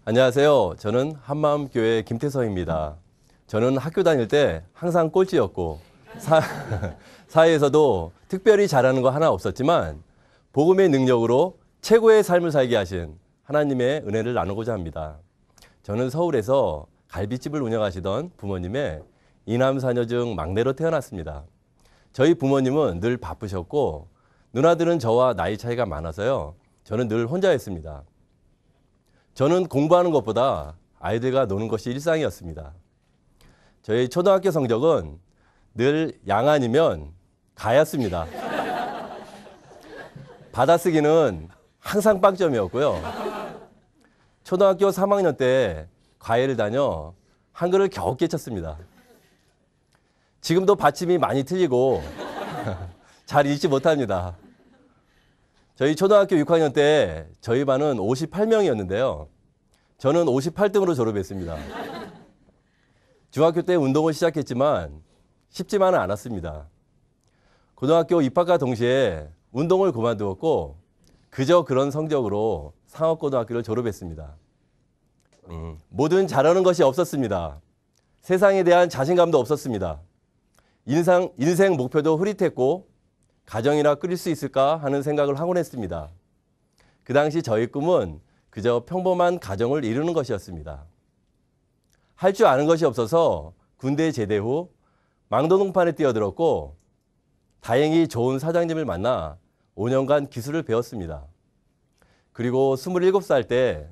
안녕하세요. 저는 한마음교회 김태성입니다. 저는 학교 다닐 때 항상 꼴찌였고 사회에서도 특별히 잘하는 거 하나 없었지만 복음의 능력으로 최고의 삶을 살게 하신 하나님의 은혜를 나누고자 합니다. 저는 서울에서 갈비집을 운영하시던 부모님의 이남 사녀 중 막내로 태어났습니다. 저희 부모님은 늘 바쁘셨고 누나들은 저와 나이 차이가 많아서요. 저는 늘 혼자였습니다. 저는 공부하는 것보다 아이들과 노는 것이 일상이었습니다. 저희 초등학교 성적은 늘 양 아니면 가였습니다. 받아쓰기는 항상 빵점이었고요. 초등학교 3학년 때 과외를 다녀 한글을 겨우 깨쳤습니다. 지금도 받침이 많이 틀리고 잘 읽지 못합니다. 저희 초등학교 6학년 때 저희 반은 58명이었는데요. 저는 58등으로 졸업했습니다. 중학교 때 운동을 시작했지만 쉽지만은 않았습니다. 고등학교 입학과 동시에 운동을 그만두었고 그저 그런 성적으로 상업고등학교를 졸업했습니다. 뭐든 잘하는 것이 없었습니다. 세상에 대한 자신감도 없었습니다. 인생 목표도 흐릿했고 가정이나 꾸릴 수 있을까 하는 생각을 하곤 했습니다. 그 당시 저희 꿈은 그저 평범한 가정을 이루는 것이었습니다. 할 줄 아는 것이 없어서 군대 제대 후 망도동판에 뛰어들었고 다행히 좋은 사장님을 만나 5년간 기술을 배웠습니다. 그리고 27살 때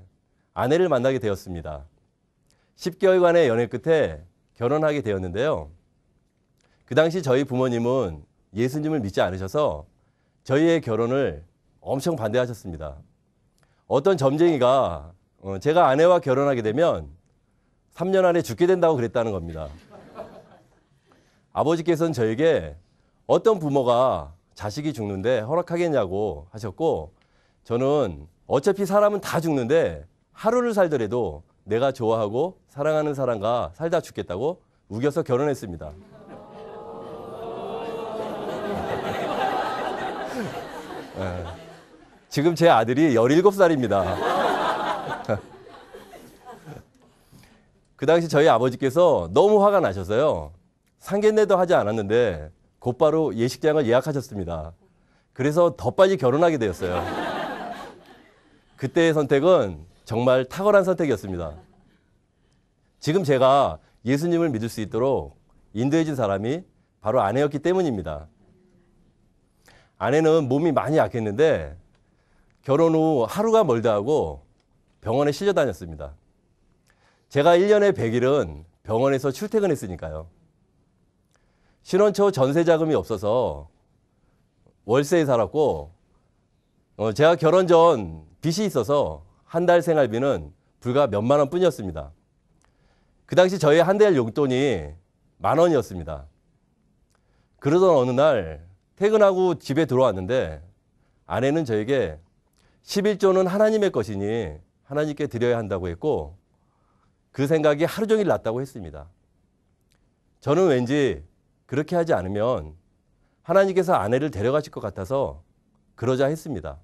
아내를 만나게 되었습니다. 10개월간의 연애 끝에 결혼하게 되었는데요. 그 당시 저희 부모님은 예수님을 믿지 않으셔서 저희의 결혼을 엄청 반대하셨습니다. 어떤 점쟁이가 제가 아내와 결혼하게 되면 3년 안에 죽게 된다고 그랬다는 겁니다. 아버지께서는 저에게 어떤 부모가 자식이 죽는데 허락하겠냐고 하셨고 저는 어차피 사람은 다 죽는데 하루를 살더라도 내가 좋아하고 사랑하는 사람과 살다 죽겠다고 우겨서 결혼했습니다. 지금 제 아들이 17살입니다. 그 당시 저희 아버지께서 너무 화가 나셔서요. 상견례도 하지 않았는데 곧바로 예식장을 예약하셨습니다. 그래서 더 빨리 결혼하게 되었어요. 그때의 선택은 정말 탁월한 선택이었습니다. 지금 제가 예수님을 믿을 수 있도록 인도해 준 사람이 바로 아내였기 때문입니다. 아내는 몸이 많이 약했는데 결혼 후 하루가 멀다 하고 병원에 실려 다녔습니다. 제가 1년에 100일은 병원에서 출퇴근했으니까요. 신혼 초 전세 자금이 없어서 월세에 살았고 제가 결혼 전 빚이 있어서 한 달 생활비는 불과 몇만 원 뿐이었습니다. 그 당시 저희 한 달 용돈이 10,000원이었습니다. 그러던 어느 날 퇴근하고 집에 들어왔는데 아내는 저에게 11조는 하나님의 것이니 하나님께 드려야 한다고 했고 그 생각이 하루 종일 났다고 했습니다. 저는 왠지 그렇게 하지 않으면 하나님께서 아내를 데려가실 것 같아서 그러자 했습니다.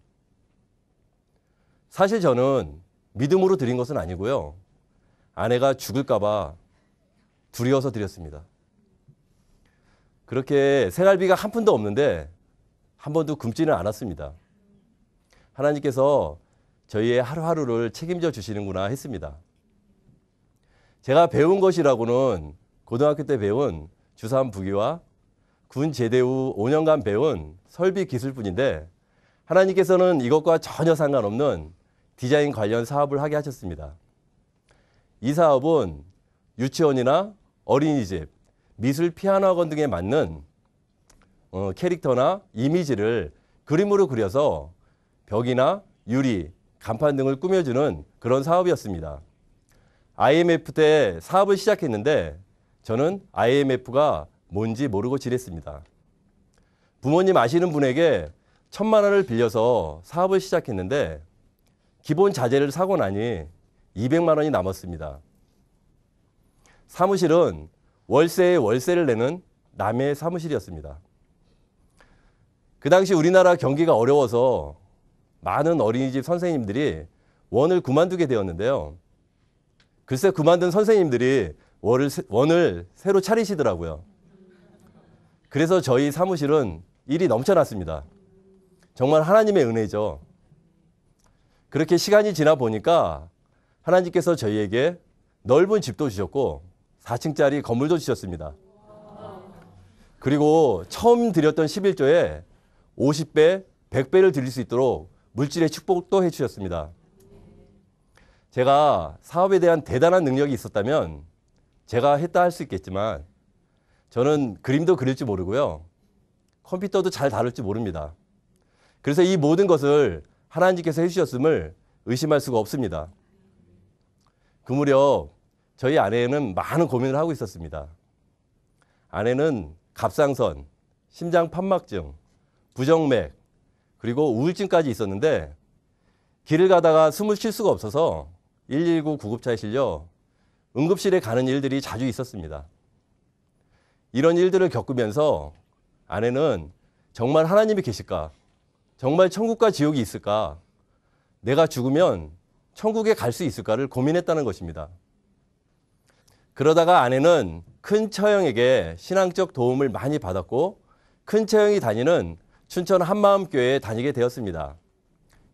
사실 저는 믿음으로 드린 것은 아니고요. 아내가 죽을까 봐 두려워서 드렸습니다. 그렇게 생활비가 한 푼도 없는데 한 번도 굶지는 않았습니다. 하나님께서 저희의 하루하루를 책임져 주시는구나 했습니다. 제가 배운 것이라고는 고등학교 때 배운 주삼 부기와 군 제대 후 5년간 배운 설비 기술뿐인데 하나님께서는 이것과 전혀 상관없는 디자인 관련 사업을 하게 하셨습니다. 이 사업은 유치원이나 어린이집, 미술 피아노 학원 등에 맞는 캐릭터나 이미지를 그림으로 그려서 벽이나 유리, 간판 등을 꾸며주는 그런 사업이었습니다. IMF 때 사업을 시작했는데 저는 IMF가 뭔지 모르고 지냈습니다. 부모님 아시는 분에게 1,000만 원을 빌려서 사업을 시작했는데 기본 자재를 사고 나니 200만 원이 남았습니다. 사무실은 월세에 월세를 내는 남의 사무실이었습니다. 그 당시 우리나라 경기가 어려워서 많은 어린이집 선생님들이 원을 그만두게 되었는데요. 글쎄 그만둔 선생님들이 원을 새로 차리시더라고요. 그래서 저희 사무실은 일이 넘쳐났습니다. 정말 하나님의 은혜죠. 그렇게 시간이 지나 보니까 하나님께서 저희에게 넓은 집도 주셨고 4층짜리 건물도 주셨습니다. 그리고 처음 드렸던 11조에 50배, 100배를 드릴 수 있도록 물질의 축복도 해주셨습니다. 제가 사업에 대한 대단한 능력이 있었다면 제가 했다 할 수 있겠지만 저는 그림도 그릴 줄 모르고요. 컴퓨터도 잘 다룰 줄 모릅니다. 그래서 이 모든 것을 하나님께서 해주셨음을 의심할 수가 없습니다. 그 무렵 저희 아내는 많은 고민을 하고 있었습니다. 아내는 갑상선, 심장 판막증, 부정맥, 그리고 우울증까지 있었는데 길을 가다가 숨을 쉴 수가 없어서 119 구급차에 실려 응급실에 가는 일들이 자주 있었습니다. 이런 일들을 겪으면서 아내는 정말 하나님이 계실까? 정말 천국과 지옥이 있을까? 내가 죽으면 천국에 갈 수 있을까를 고민했다는 것입니다. 그러다가 아내는 큰 처형에게 신앙적 도움을 많이 받았고 큰 처형이 다니는 춘천 한마음교회에 다니게 되었습니다.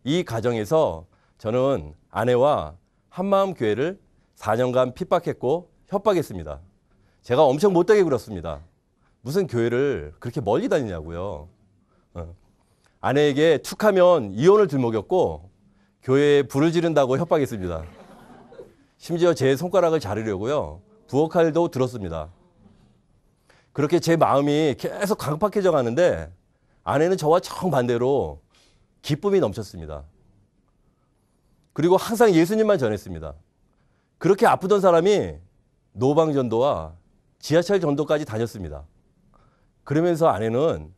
이 과정에서 저는 아내와 한마음교회를 4년간 핍박했고 협박했습니다. 제가 엄청 못되게 굴었습니다. 무슨 교회를 그렇게 멀리 다니냐고요. 아내에게 툭하면 이혼을 들먹였고 교회에 불을 지른다고 협박했습니다. 심지어 제 손가락을 자르려고요. 부엌칼도 들었습니다. 그렇게 제 마음이 계속 강팍해져 가는데 아내는 저와 정반대로 기쁨이 넘쳤습니다. 그리고 항상 예수님만 전했습니다. 그렇게 아프던 사람이 노방전도와 지하철 전도까지 다녔습니다. 그러면서 아내는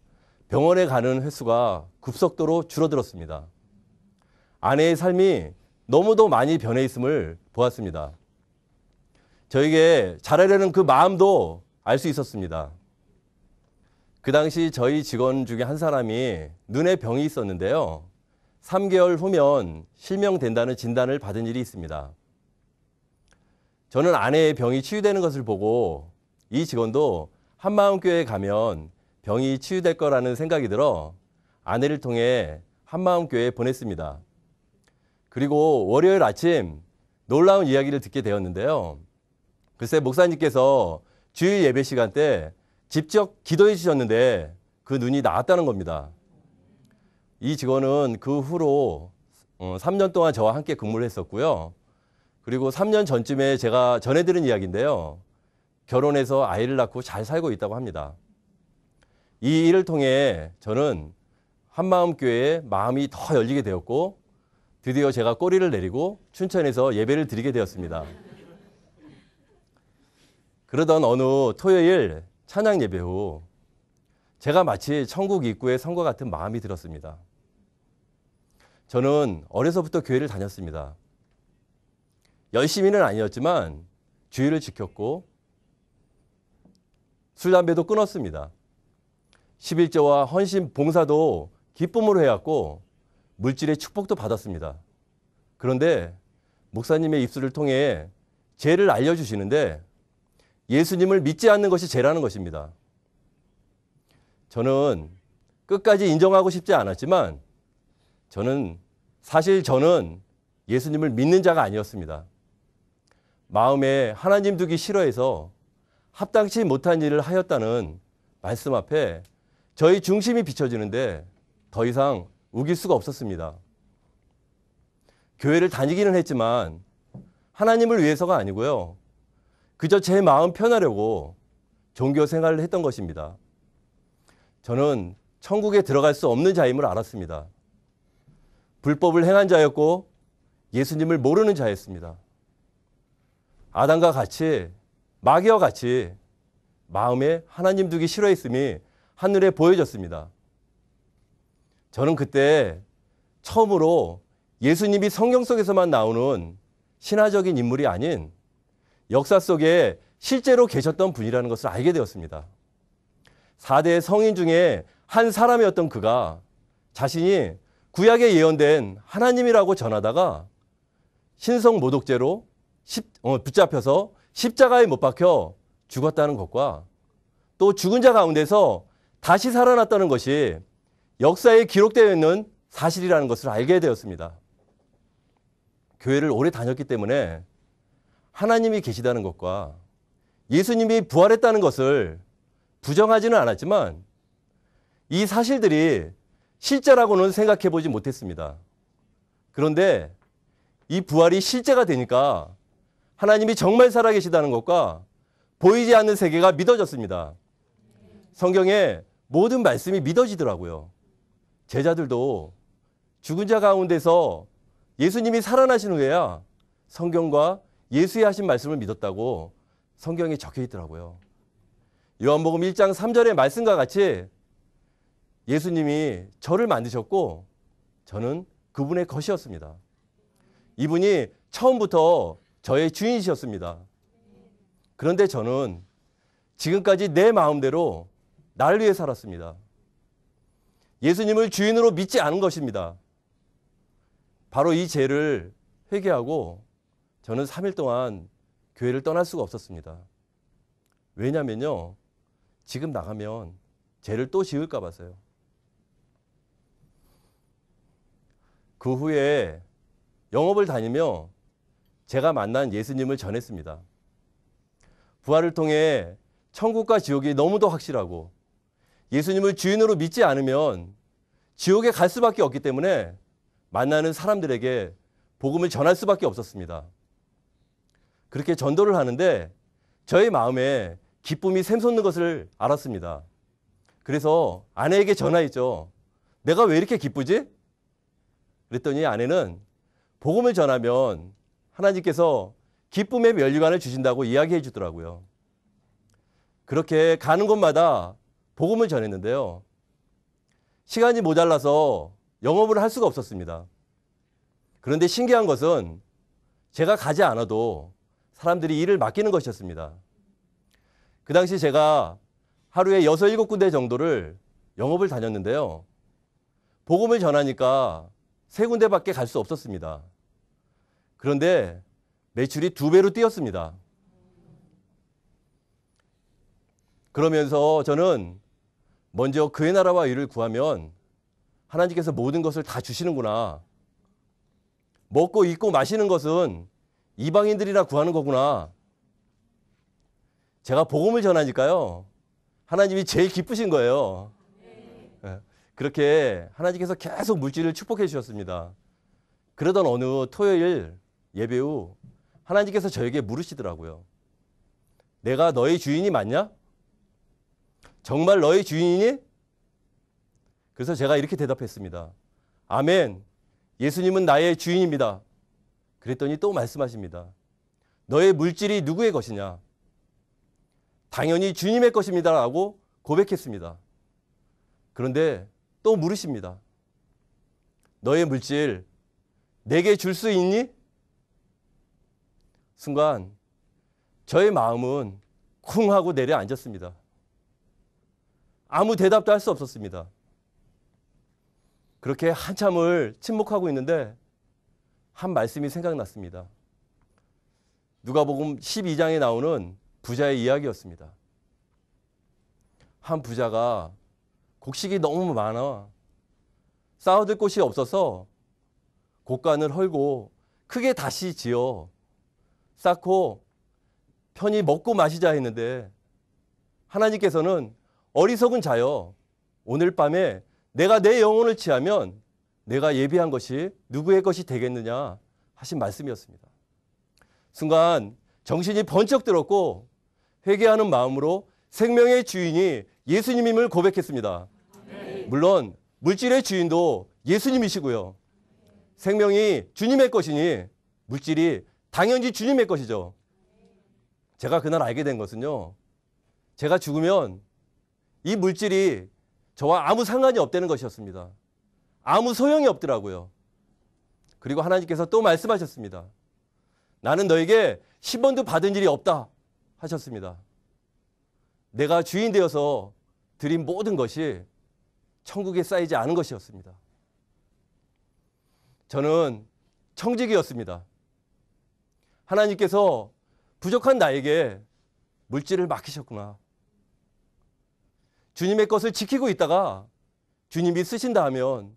병원에 가는 횟수가 급속도로 줄어들었습니다. 아내의 삶이 너무도 많이 변해 있음을 보았습니다. 저에게 잘하려는 그 마음도 알 수 있었습니다. 그 당시 저희 직원 중에 한 사람이 눈에 병이 있었는데요. 3개월 후면 실명된다는 진단을 받은 일이 있습니다. 저는 아내의 병이 치유되는 것을 보고 이 직원도 한마음교회에 가면 병이 치유될 거라는 생각이 들어 아내를 통해 한마음교회에 보냈습니다. 그리고 월요일 아침 놀라운 이야기를 듣게 되었는데요. 글쎄 목사님께서 주일 예배 시간 때 직접 기도해 주셨는데 그 눈이 나았다는 겁니다. 이 직원은 그 후로 3년 동안 저와 함께 근무를 했었고요. 그리고 3년 전쯤에 제가 전해드린 이야기인데요. 결혼해서 아이를 낳고 잘 살고 있다고 합니다. 이 일을 통해 저는 한마음교회에 마음이 더 열리게 되었고 드디어 제가 꼬리를 내리고 춘천에서 예배를 드리게 되었습니다. 그러던 어느 토요일 찬양 예배 후 제가 마치 천국 입구에 선 것 같은 마음이 들었습니다. 저는 어려서부터 교회를 다녔습니다. 열심히는 아니었지만 주의를 지켰고 술, 담배도 끊었습니다. 11조와 헌신, 봉사도 기쁨으로 해왔고 물질의 축복도 받았습니다. 그런데 목사님의 입술을 통해 죄를 알려주시는데 예수님을 믿지 않는 것이 죄라는 것입니다. 저는 끝까지 인정하고 싶지 않았지만 사실 저는 예수님을 믿는 자가 아니었습니다. 마음에 하나님 두기 싫어해서 합당치 못한 일을 하였다는 말씀 앞에 저희 중심이 비춰지는데 더 이상 우길 수가 없었습니다. 교회를 다니기는 했지만 하나님을 위해서가 아니고요. 그저 제 마음 편하려고 종교 생활을 했던 것입니다. 저는 천국에 들어갈 수 없는 자임을 알았습니다. 불법을 행한 자였고 예수님을 모르는 자였습니다. 아담과 같이 마귀와 같이 마음에 하나님 두기 싫어했음이 하늘에 보여졌습니다. 저는 그때 처음으로 예수님이 성경 속에서만 나오는 신화적인 인물이 아닌 역사 속에 실제로 계셨던 분이라는 것을 알게 되었습니다. 4대 성인 중에 한 사람이었던 그가 자신이 구약에 예언된 하나님이라고 전하다가 신성 모독죄로 붙잡혀서 십자가에 못 박혀 죽었다는 것과 또 죽은 자 가운데서 다시 살아났다는 것이 역사에 기록되어 있는 사실이라는 것을 알게 되었습니다. 교회를 오래 다녔기 때문에 하나님이 계시다는 것과 예수님이 부활했다는 것을 부정하지는 않았지만 이 사실들이 실제라고는 생각해 보지 못했습니다. 그런데 이 부활이 실제가 되니까 하나님이 정말 살아계시다는 것과 보이지 않는 세계가 믿어졌습니다. 성경의 모든 말씀이 믿어지더라고요. 제자들도 죽은 자 가운데서 예수님이 살아나신 후에야 성경과 예수의 하신 말씀을 믿었다고 성경에 적혀 있더라고요. 요한복음 1장 3절의 말씀과 같이 예수님이 저를 만드셨고 저는 그분의 것이었습니다. 이분이 처음부터 저의 주인이셨습니다. 그런데 저는 지금까지 내 마음대로 나를 위해 살았습니다. 예수님을 주인으로 믿지 않은 것입니다. 바로 이 죄를 회개하고 저는 3일 동안 교회를 떠날 수가 없었습니다. 왜냐면요, 지금 나가면 죄를 또 지을까 봐서요. 그 후에 영업을 다니며 제가 만난 예수님을 전했습니다. 부활을 통해 천국과 지옥이 너무도 확실하고 예수님을 주인으로 믿지 않으면 지옥에 갈 수밖에 없기 때문에 만나는 사람들에게 복음을 전할 수밖에 없었습니다. 그렇게 전도를 하는데 저의 마음에 기쁨이 샘솟는 것을 알았습니다. 그래서 아내에게 전화했죠. 내가 왜 이렇게 기쁘지? 그랬더니 아내는 복음을 전하면 하나님께서 기쁨의 면류관을 주신다고 이야기해 주더라고요. 그렇게 가는 곳마다 복음을 전했는데요. 시간이 모자라서 영업을 할 수가 없었습니다. 그런데 신기한 것은 제가 가지 않아도 사람들이 일을 맡기는 것이었습니다. 그 당시 제가 하루에 6, 7군데 정도를 영업을 다녔는데요. 복음을 전하니까 3군데밖에 갈 수 없었습니다. 그런데 매출이 2배로 뛰었습니다. 그러면서 저는 먼저 그의 나라와 의를 구하면 하나님께서 모든 것을 다 주시는구나. 먹고 입고 마시는 것은 이방인들이나 구하는 거구나. 제가 복음을 전하니까요. 하나님이 제일 기쁘신 거예요. 그렇게 하나님께서 계속 물질을 축복해 주셨습니다. 그러던 어느 토요일 예배 후 하나님께서 저에게 물으시더라고요. 내가 너의 주인이 맞냐? 정말 너의 주인이니? 그래서 제가 이렇게 대답했습니다. 아멘. 예수님은 나의 주인입니다. 그랬더니 또 말씀하십니다. 너의 물질이 누구의 것이냐? 당연히 주님의 것입니다. 라고 고백했습니다. 그런데 또 물으십니다. 너의 물질 내게 줄 수 있니? 순간 저의 마음은 쿵 하고 내려앉았습니다. 아무 대답도 할 수 없었습니다. 그렇게 한참을 침묵하고 있는데 한 말씀이 생각났습니다. 누가복음 12장에 나오는 부자의 이야기였습니다. 한 부자가 곡식이 너무 많아 쌓아둘 곳이 없어서 곡간을 헐고 크게 다시 지어 쌓고 편히 먹고 마시자 했는데 하나님께서는 어리석은 자여 오늘 밤에 내가 내 영혼을 취하면 내가 예비한 것이 누구의 것이 되겠느냐 하신 말씀이었습니다. 순간 정신이 번쩍 들었고 회개하는 마음으로 생명의 주인이 예수님임을 고백했습니다. 물론 물질의 주인도 예수님이시고요. 생명이 주님의 것이니 물질이 당연히 주님의 것이죠. 제가 그날 알게 된 것은요. 제가 죽으면 이 물질이 저와 아무 상관이 없다는 것이었습니다. 아무 소용이 없더라고요. 그리고 하나님께서 또 말씀하셨습니다. 나는 너에게 10원도 받은 일이 없다 하셨습니다. 내가 주인 되어서 드린 모든 것이 천국에 쌓이지 않은 것이었습니다. 저는 청직이었습니다. 하나님께서 부족한 나에게 물질을 맡기셨구나. 주님의 것을 지키고 있다가 주님이 쓰신다 하면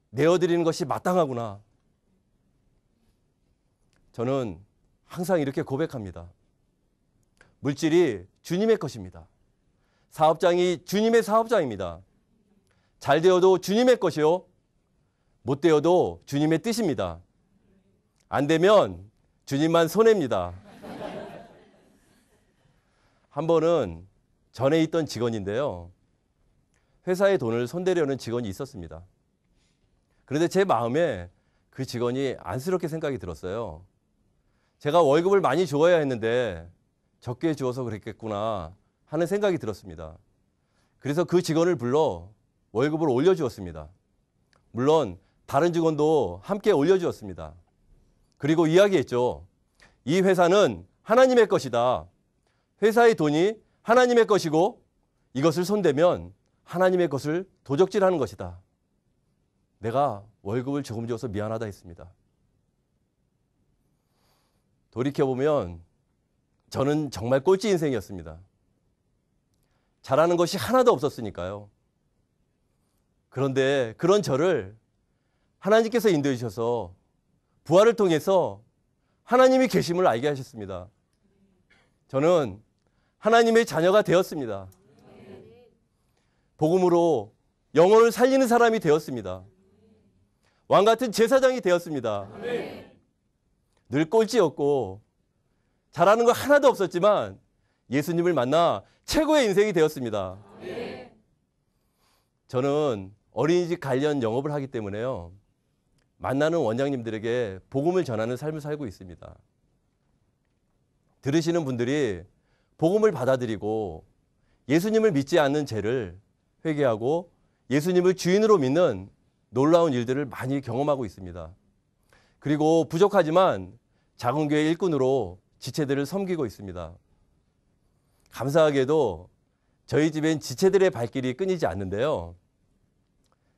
내어드리는 것이 마땅하구나. 저는 항상 이렇게 고백합니다. 물질이 주님의 것입니다. 사업장이 주님의 사업장입니다. 잘 되어도 주님의 것이요, 못 되어도 주님의 뜻입니다. 안 되면 주님만 손해입니다. 한 번은 전에 있던 직원인데요. 회사의 돈을 손대려는 직원이 있었습니다. 그런데 제 마음에 그 직원이 안쓰럽게 생각이 들었어요. 제가 월급을 많이 주어야 했는데 적게 주어서 그랬겠구나 하는 생각이 들었습니다. 그래서 그 직원을 불러 월급을 올려주었습니다. 물론 다른 직원도 함께 올려주었습니다. 그리고 이야기했죠. 이 회사는 하나님의 것이다. 회사의 돈이 하나님의 것이고 이것을 손대면 하나님의 것을 도적질하는 것이다. 내가 월급을 조금 줘서 미안하다 했습니다. 돌이켜보면 저는 정말 꼴찌 인생이었습니다. 잘하는 것이 하나도 없었으니까요. 그런데 그런 저를 하나님께서 인도해 주셔서 부활을 통해서 하나님이 계심을 알게 하셨습니다. 저는 하나님의 자녀가 되었습니다. 복음으로 영혼을 살리는 사람이 되었습니다. 왕 같은 제사장이 되었습니다. 늘 꼴찌였고 잘하는 거 하나도 없었지만 예수님을 만나 최고의 인생이 되었습니다. 저는 어린이집 관련 영업을 하기 때문에요. 만나는 원장님들에게 복음을 전하는 삶을 살고 있습니다. 들으시는 분들이 복음을 받아들이고 예수님을 믿지 않는 죄를 회개하고 예수님을 주인으로 믿는 놀라운 일들을 많이 경험하고 있습니다. 그리고 부족하지만 작은 교회 일꾼으로 지체들을 섬기고 있습니다. 감사하게도 저희 집엔 지체들의 발길이 끊이지 않는데요.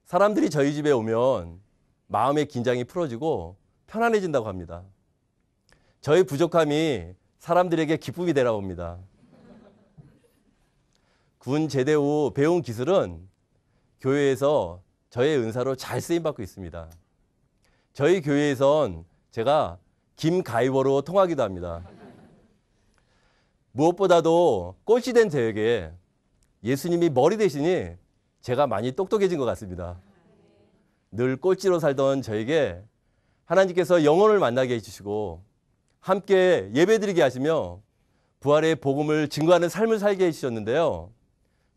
사람들이 저희 집에 오면 마음의 긴장이 풀어지고 편안해진다고 합니다. 저의 부족함이 사람들에게 기쁨이 되라고 합니다. 군 제대 후 배운 기술은 교회에서 저의 은사로 잘 쓰임받고 있습니다. 저희 교회에선 제가 김가이버로 통하기도 합니다. 무엇보다도 꼴찌된 저에게 예수님이 머리 대시니 제가 많이 똑똑해진 것 같습니다. 늘 꼴찌로 살던 저에게 하나님께서 영혼을 만나게 해주시고 함께 예배드리게 하시며 부활의 복음을 증거하는 삶을 살게 해주셨는데요.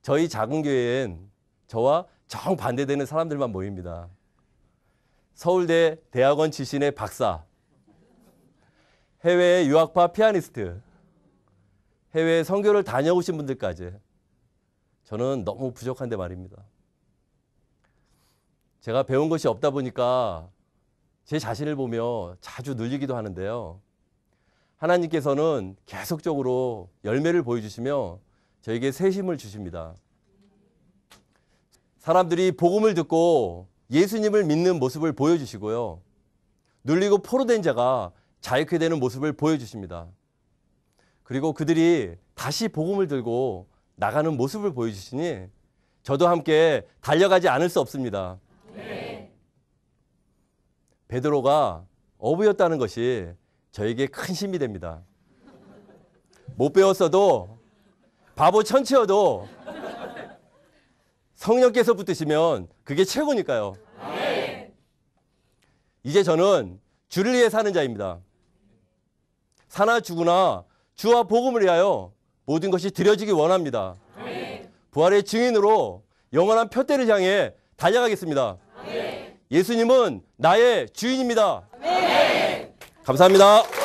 저희 작은 교회엔 저와 정반대되는 사람들만 모입니다. 서울대 대학원 출신의 박사, 해외 유학파 피아니스트, 해외 선교를 다녀오신 분들까지 저는 너무 부족한데 말입니다. 제가 배운 것이 없다 보니까 제 자신을 보며 자주 눌리기도 하는데요. 하나님께서는 계속적으로 열매를 보여주시며 저에게 새 힘을 주십니다. 사람들이 복음을 듣고 예수님을 믿는 모습을 보여주시고요. 눌리고 포로된 자가 자유케 되는 모습을 보여주십니다. 그리고 그들이 다시 복음을 들고 나가는 모습을 보여주시니 저도 함께 달려가지 않을 수 없습니다. 베드로가 어부였다는 것이 저에게 큰 힘이 됩니다. 못 배웠어도 바보 천치여도 성령께서 붙으시면 그게 최고니까요. 이제 저는 주를 위해 사는 자입니다. 사나 죽으나 주와 복음을 위하여 모든 것이 드려지기 원합니다. 부활의 증인으로 영원한 표대를 향해 달려가겠습니다. 예수님은 나의 주인입니다. 감사합니다.